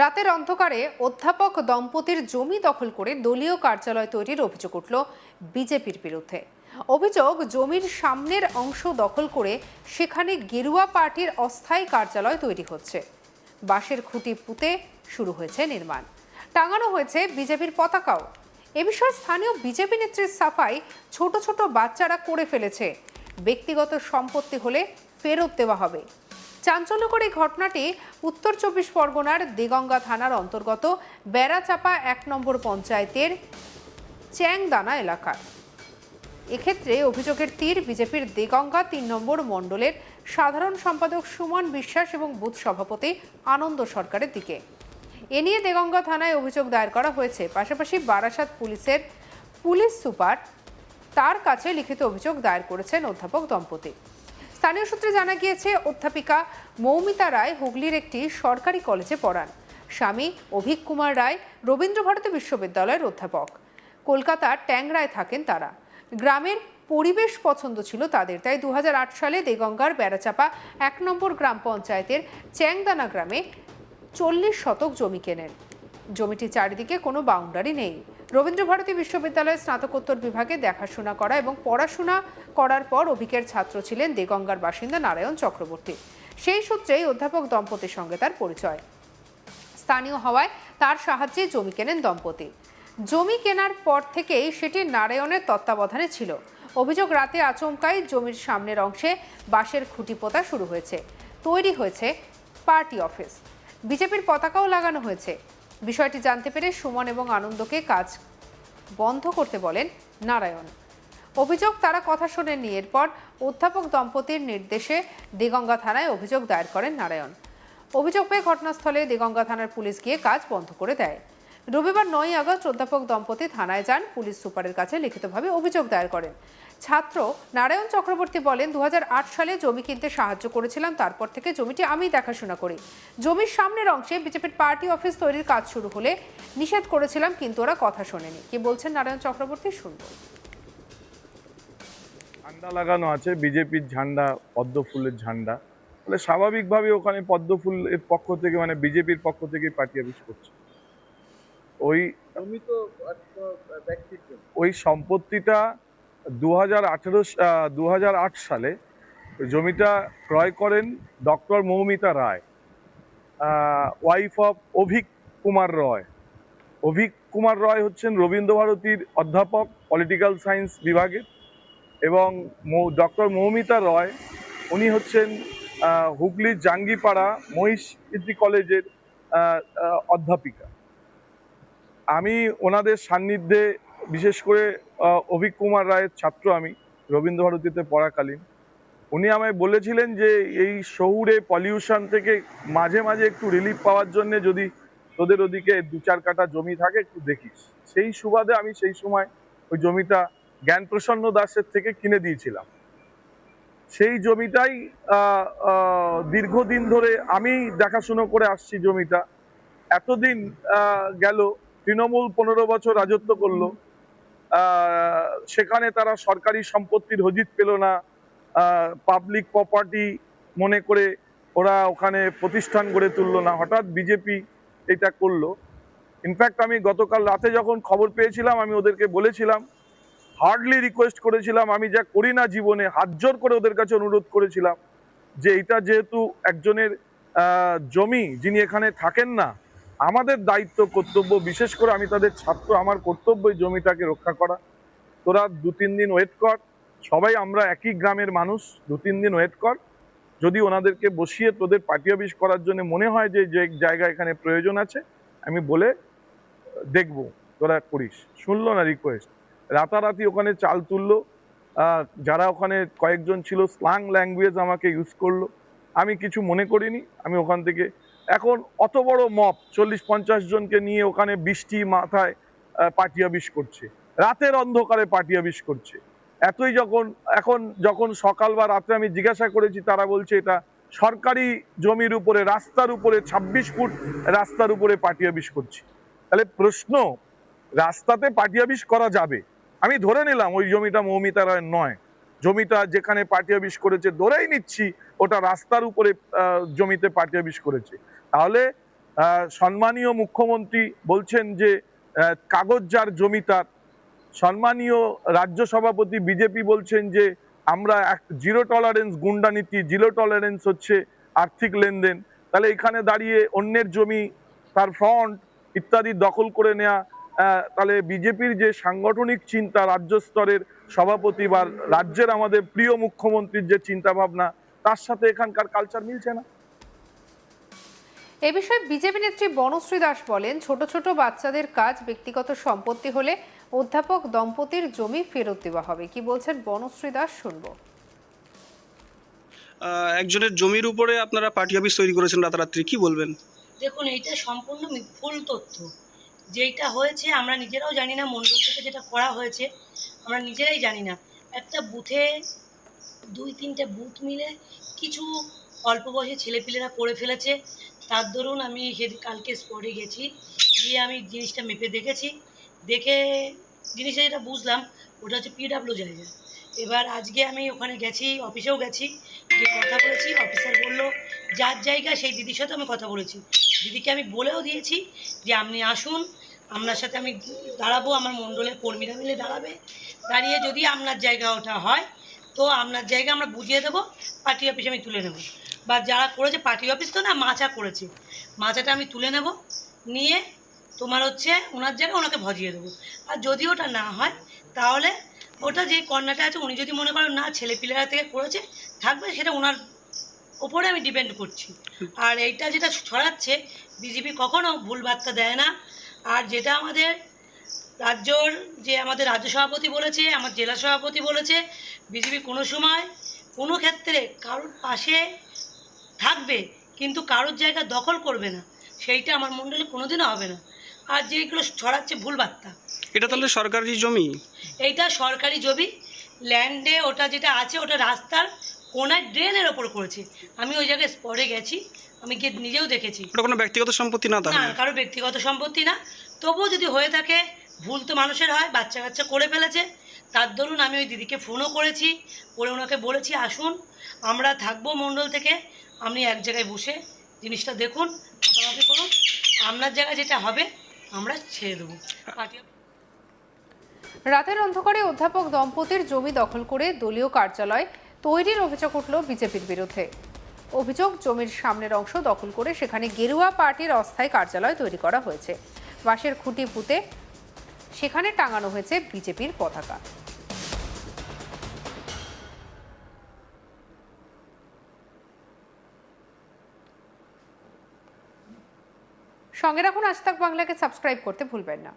রাতের অন্ধকারে অধ্যাপক দম্পতির জমি দখল করে দলীয় কার্যালয় তৈরির অভিযোগ উঠল বিজেপির বিরুদ্ধে। অভিযোগ, জমির সামনের অংশ দখল করে সেখানে গেরুয়া পার্টির অস্থায়ী কার্যালয় তৈরি হচ্ছে। বাঁশের খুঁটি পুঁতে শুরু হয়েছে নির্মাণ, টাঙানো হয়েছে বিজেপির পতাকাও। এ বিষয়ে স্থানীয় বিজেপি নেত্রীর সাফাই, ছোট ছোট বাচ্চারা করে ফেলেছে, ব্যক্তিগত সম্পত্তি হলে ফেরত দেওয়া হবে। চাঞ্চল্যকর এই ঘটনাটি উত্তর 24 পরগনার দেগঙ্গা থানার অন্তর্গত বেড়াচাপা 1 নম্বর পঞ্চায়েতের চ্যাংদানা এলাকার। এক্ষেত্রে অভিযোগের তীর বিজেপির দেগঙ্গা 3 নম্বর মণ্ডলের সাধারণ সম্পাদক সুমন বিশ্বাস এবং বুথ সভাপতি আনন্দ সরকারের দিকে। এ নিয়ে দেগঙ্গা থানায় অভিযোগ দায়ের করা হয়েছে। পাশাপাশি বারাসাত পুলিশের পুলিশ সুপার তার কাছে লিখিত অভিযোগ দায়ের করেছেন অধ্যাপক দম্পতি। স্থানীয় সূত্রে জানা গিয়েছে, অধ্যাপিকা মৌমিতা রায় হুগলির একটি সরকারি কলেজে পড়ান। স্বামী অভিক কুমার রায় রবীন্দ্রভারতী বিশ্ববিদ্যালয়ের অধ্যাপক। কলকাতার ট্যাংরায় থাকেন তারা। গ্রামের পরিবেশ পছন্দ ছিল তাদের, তাই 2008 সালে দেগঙ্গার বেড়াচাপা 1 নম্বর গ্রাম পঞ্চায়েতের চ্যাংদানা গ্রামে 40 শতক জমি কেনেন। জমিটির চারিদিকে কোনো বাউন্ডারি নেই। রবীন্দ্রভারতী বিশ্ববিদ্যালয়ের স্নাতকোত্তর বিভাগে দেখাশোনা করা এবং পড়াশোনা করার পর অভিকের ছাত্র ছিলেন দেগঙ্গার বাসিন্দা নারায়ণ চক্রবর্তী। সেই সূত্রেই অধ্যাপক দম্পতির সঙ্গে তার পরিচয়। স্থানীয় হওয়ায় তার সাহায্যে জমি কেনেন দম্পতি। জমি কেনার পর থেকেই সেটি নারায়ণের তত্ত্বাবধানে ছিল। অভিযোগ, রাতে আচমকাই জমির সামনের অংশে বাঁশের খুঁটি পোঁতা শুরু হয়েছে। তৈরি হয়েছে পার্টি অফিস, বিজেপির পতাকাও লাগানো হয়েছে। বিষয়টি জানতে পেরে সুমন এবং আনন্দকে কাজ বন্ধ করতে বলেন নারায়ণ। অভিযোগ, তারা কথা শোনেননি। এরপর অধ্যাপক দম্পতির নির্দেশে দেগঙ্গা থানায় অভিযোগ দায়ের করেন নারায়ণ। অভিযোগ পেয়ে ঘটনাস্থলে দেগঙ্গা থানার পুলিশ গিয়ে কাজ বন্ধ করে দেয়। রবিবার 9 আগস্ট অধ্যাপক দম্পতি থানায় যান, পুলিশ সুপারের কাছে লিখিতভাবে অভিযোগ দায়ের করেন। ছাত্র নারায়ণ চক্রবর্তী বলেন, 2008 সালে জমি কিনতে সাহায্য করেছিলাম, তারপর থেকে জমিটি আমি দেখাশোনা করি। জমির সামনের অংশে বিজেপির পার্টি অফিস তৈরির কাজ শুরু হলে নিষেধ করেছিলাম, কিন্তু ওরা কথা শোনেনি। কি বলছেন নারায়ণ চক্রবর্তী, শুনবো। ঝান্ডা লাগানো আছে, বিজেপির ঝান্ডা, পদ্ম ফুলের ঝান্ডা, তাহলে স্বাভাবিকভাবে ওখানে পদ্ম ফুলের পক্ষ থেকে, মানে বিজেপির পক্ষ থেকে পার্টি অফিস করছে। ওই ওই সম্পত্তিটা 2008 সালে জমিটা ক্রয় করেন doctor Moumita Roy, wife of Abhik Kumar Roy. Abhik Kumar Roy হচ্ছেন রবীন্দ্রভারতীর অধ্যাপক, পলিটিক্যাল সায়েন্স বিভাগের, এবং ডক্টর মৌমিতা রয় উনি হচ্ছেন হুগলির জাঙ্গিপাড়া মহিষী কলেজের অধ্যাপিকা। আমি ওনাদের সান্নিধ্যে, বিশেষ করে অভিক কুমার রায়ের ছাত্র আমি রবীন্দ্রভারতীতে পড়াকালীন, উনি আমায় বলেছিলেন যে এই শহুরে পলিউশন থেকে মাঝে মাঝে একটু রিলিফ পাওয়ার জন্য যদি তোদের ওদিকে 2-4 কাঠা জমি থাকে একটু দেখিস। সেই সুবাদে আমি সেই সময় ওই জমিটা জ্ঞানপ্রসন্ন দাসের থেকে কিনে দিয়েছিলাম। সেই জমিটাই দীর্ঘদিন ধরে আমি দেখাশুনো করে আসছি। জমিটা এতদিন গেল, তৃণমূল 15 বছর রাজত্ব করলো, সেখানে তারা সরকারি সম্পত্তির হদিস পেল না, পাবলিক প্রপার্টি মনে করে ওরা ওখানে প্রতিষ্ঠান গড়ে তুললো না। হঠাৎ বিজেপি এটা করলো। ইনফ্যাক্ট আমি গতকাল রাতে যখন খবর পেয়েছিলাম, আমি ওদেরকে বলেছিলাম, হার্ডলি রিকোয়েস্ট করেছিলাম, আমি যা করি না জীবনে, হাত জোর করে ওদের কাছে অনুরোধ করেছিলাম যে এটা যেহেতু একজনের জমি, যিনি এখানে থাকেন না, আমাদের দায়িত্ব কর্তব্য, বিশেষ করে আমি তাদের ছাত্র, আমার কর্তব্য এই জমিটাকে রক্ষা করা। তোরা 2-3 দিন ওয়েট কর, সবাই আমরা একই গ্রামের মানুষ, 2-3 দিন ওয়েট কর, যদি ওনাদেরকে বসিয়ে তোদের পার্টি অফিস করার জন্য মনে হয় যে যে জায়গা এখানে প্রয়োজন আছে, আমি বলে দেখব, তোরা করিস। শুনলো না রিকোয়েস্ট, রাতারাতি ওখানে চাল তুললো। যারা ওখানে কয়েকজন ছিল, স্ল্যাং ল্যাঙ্গুয়েজ আমাকে ইউজ করলো। আমি কিছু মনে করিনি। আমি ওখান থেকে, এখন অত বড় মব 40-50 জনকে নিয়ে ওখানে বৃষ্টি মাথায় পার্টি অফিস করছে, রাতের অন্ধকারে পার্টি অফিস করছে। এতই যখন সকাল বা রাতে আমি জিজ্ঞাসা করেছি, তারা বলছে এটা সরকারি জমির উপরে, রাস্তার উপরে, 26 ফুট রাস্তার উপরে পার্টি অফিস করছে। তাহলে প্রশ্ন, রাস্তাতে পার্টি অফিস করা যাবে, আমি ধরে নিলাম ওই জমিটা মৌমিতা রায়ের নয়, জমিটা যেখানে পার্টি অফিস করেছে ধরেই নিচ্ছি ওটা রাস্তার উপরে জমিতে পার্টি অফিস করেছে, তাহলে সম্মানীয় মুখ্যমন্ত্রী বলছেন যে কাগজ যার জমি তার। সম্মানীয় রাজ্য সভাপতি বিজেপি বলছেন যে আমরা জিরো টলারেন্স গুন্ডা নীতি, জিরো টলারেন্স হচ্ছে আর্থিক লেনদেন। তাহলে এখানে দাঁড়িয়ে অন্যের জমি, তার ফ্রন্ট ইত্যাদি দখল করে নেওয়া, তাহলে বিজেপির যে সাংগঠনিক চিন্তা, রাজ্য স্তরের সভাপতি বা রাজ্যের আমাদের প্রিয় মুখ্যমন্ত্রীর যে চিন্তা ভাবনা, তার সাথে এখানকার কালচার মিলছে না। এ বিষয়ে বিজেপি নেত্রী বনশ্রী দাস বলেন, ছোট ছোট বাচ্চাদের কাজ ব্যক্তিগত সম্পত্তি হলে অধ্যাপক দম্পতির জমি ফেরত দেওয়া হবে। কি বলছেন বনশ্রী দাস, শুনবো। একজনের জমির উপরে আপনারা পার্টি অফিস তৈরি করেছেন রাতারাত্রি, কি বলবেন? দেখুন, এইটা সম্পূর্ণ ভুল তথ্য। যেইটা হয়েছে আমরা নিজেরাও জানি না, মণ্ডল থেকে যেটা করা হয়েছে আমরা নিজেরাই জানি না। একটা বুথে 2-3টে বুথ মিলে কিছু অল্প বয়সী ছেলেপিলেরা করে ফেলেছে। তার দরুন আমি কালকে স্পটে গেছি, গিয়ে আমি জিনিসটা মেপে দেখেছি। দেখে জিনিসটা যেটা বুঝলাম, ওটা হচ্ছে পিডাব্লিউ জায়গা। এবার আজকে আমি ওখানে গেছি, অফিসেও গেছি, গিয়ে কথা বলেছি। অফিসার বললো যার জায়গা, সেই দিদির সাথে আমি কথা বলেছি। দিদিকে আমি বলেও দিয়েছি যে আপনি আসুন, আপনার সাথে আমি দাঁড়াবো, আমার মণ্ডলের কর্মীরা মিলে দাঁড়াবে। দাঁড়িয়ে যদি আপনার জায়গা ওটা হয় তো আপনার জায়গা আমরা বুঝিয়ে দেবো, পার্টি অফিসে আমি তুলে নেব। বা যারা করেছে পার্টি অফিস তো না, মাচা করেছে, মাচাটা আমি তুলে নেব, নিয়ে তোমার হচ্ছে ওনার জায়গায় ওনাকে ভজিয়ে দেবো। আর যদি ওটা না হয় তাহলে ওটা যে কর্নারটা আছে, উনি যদি মনে করেন না ছেলেপিলেরা থেকে করেছে থাকবে, সেটা ওনার ওপরে আমি ডিপেন্ড করছি। আর এইটা যেটা ছড়াচ্ছে, বিজেপি কখনো ভুল বার্তা দেয় না। আর যেটা আমাদের রাজ্যর যে আমাদের রাজ্য সভাপতি বলেছে, আমার জেলা সভাপতি বলেছে, বিজেপি কোনো সময় কোনো ক্ষেত্রে কারোর পাশে থাকবে কিন্তু কারোর জায়গা দখল করবে না, সেইটা আমার মণ্ডলে কোনোদিনও হবে না। আর যেগুলো ছড়াচ্ছে ভুল বার্তা, এটা তাহলে সরকারি জমি? এইটা সরকারি জমি, ল্যান্ডে ওটা যেটা আছে ওটা রাস্তার কোনায় ড্রেনের ওপর করেছে। আমি ওই জায়গায় স্পটে গেছি, আমি গিয়ে নিজেও দেখেছি। ওটা কোনো ব্যক্তিগত সম্পত্তি না না, তাহলে? কারোর ব্যক্তিগত সম্পত্তি না। তবুও যদি হয়ে থাকে, ভুল তো মানুষের হয়, বাচ্চা কাচ্চা করে ফেলেছে। তার দরুন আমি ওই দিদিকে ফোনও করেছি, করে ওনাকে বলেছি আসুন, আমরা থাকবো মণ্ডল থেকে, আপনি এক জায়গায় বসে জিনিসটা দেখুন, মাপামাপি করুন, আপনার জায়গায় যেটা হবে আমরা ছেড়ে দেবো। পার্টি রাতের অন্ধকারে অধ্যাপক দম্পতির জমি দখল করে দলীয় কার্যালয় তৈরির অভিযোগ উঠল বিজেপির বিরুদ্ধে। অভিযোগ, জমির সামনের অংশ দখল করে সেখানে গেরুয়া পার্টির অস্থায়ী কার্যালয় তৈরি করা হয়েছে। বাঁশের খুঁটি পুঁতে সেখানে টাঙানো হয়েছে বিজেপির পতাকা। সঙ্গে রাখুন আজ তাক বাংলাকে, সাবস্ক্রাইব করতে ভুলবেন না।